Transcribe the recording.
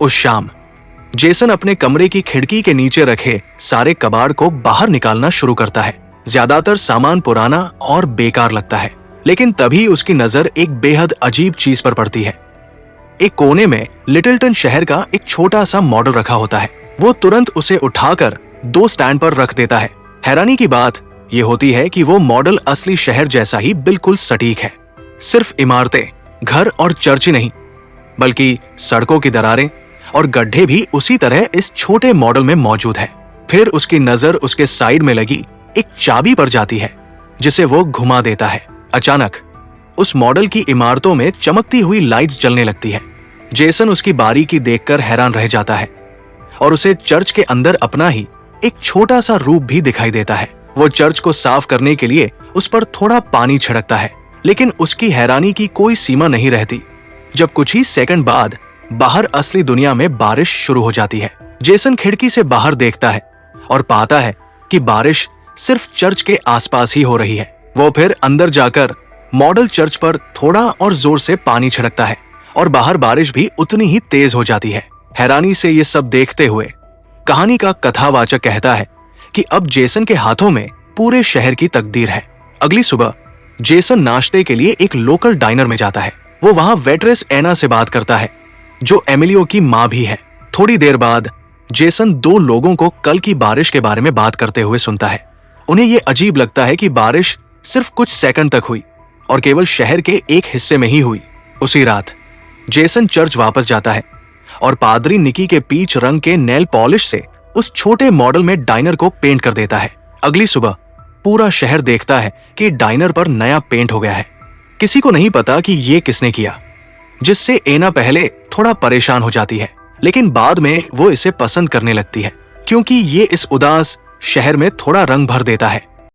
उस शाम जेसन अपने कमरे की खिड़की के नीचे रखे सारे कबाड़ को बाहर निकालना शुरू करता है। ज्यादातर सामान पुराना और बेकार लगता है, लेकिन तभी उसकी नजर एक बेहद अजीब चीज पर पड़ती है। एक कोने में लिटिलटन शहर का एक छोटा सा मॉडल रखा होता है। वो तुरंत उसे उठाकर 2 स्टैंड पर रख देता है। हैरानी की बात यह होती है कि वो मॉडल असली शहर जैसा ही बिल्कुल सटीक है। सिर्फ इमारतें, घर और चर्च ही नहीं, बल्कि सड़कों की दरारें और गड्ढे भी उसी तरह इस छोटे मॉडल में मौजूद है। फिर उसकी नजर उसके साइड में लगी एक चाबी पर जाती है, जिसे वो घुमा देता है। अचानक उस मॉडल की इमारतों में चमकती हुई लाइट्स जलने लगती है। जेसन उसकी बारीकी देखकर हैरान रह जाता है और उसे चर्च के अंदर अपना ही एक छोटा सा रूप भी दिखाई देता है। वो चर्च को साफ करने के लिए उस पर थोड़ा पानी छिड़कता है, लेकिन उसकी हैरानी की कोई सीमा नहीं रहती जब कुछ ही सेकंड बाद बाहर असली दुनिया में बारिश शुरू हो जाती है। जेसन खिड़की से बाहर देखता है और पाता है कि बारिश सिर्फ चर्च के आसपास ही हो रही है। वो फिर अंदर जाकर मॉडल चर्च पर थोड़ा और जोर से पानी छिड़कता है और बाहर बारिश भी उतनी ही तेज हो जाती है। हैरानी से ये सब देखते हुए कहानी का कथावाचक कहता है कि अब जेसन के हाथों में पूरे शहर की तकदीर है। अगली सुबह जेसन नाश्ते के लिए एक लोकल डाइनर में जाता है। वो वहां वेट्रेस एना से बात करता है, जो एमिलियो की माँ भी है। थोड़ी देर बाद जेसन 2 लोगों को कल की बारिश के बारे में बात करते हुए सुनता है। उन्हें ये अजीब लगता है कि बारिश सिर्फ कुछ सेकंड तक हुई और केवल शहर के एक हिस्से में ही हुई। उसी रात जेसन चर्च वापस जाता है और पादरी निकी के पीच रंग के नेल पॉलिश से उस छोटे मॉडल में डाइनर को पेंट कर देता है। अगली सुबह पूरा शहर देखता है कि डाइनर पर नया पेंट हो गया है। किसी को नहीं पता कि ये किसने किया, जिससे एना पहले थोड़ा परेशान हो जाती है, लेकिन बाद में वो इसे पसंद करने लगती है क्योंकि ये इस उदास शहर में थोड़ा रंग भर देता है।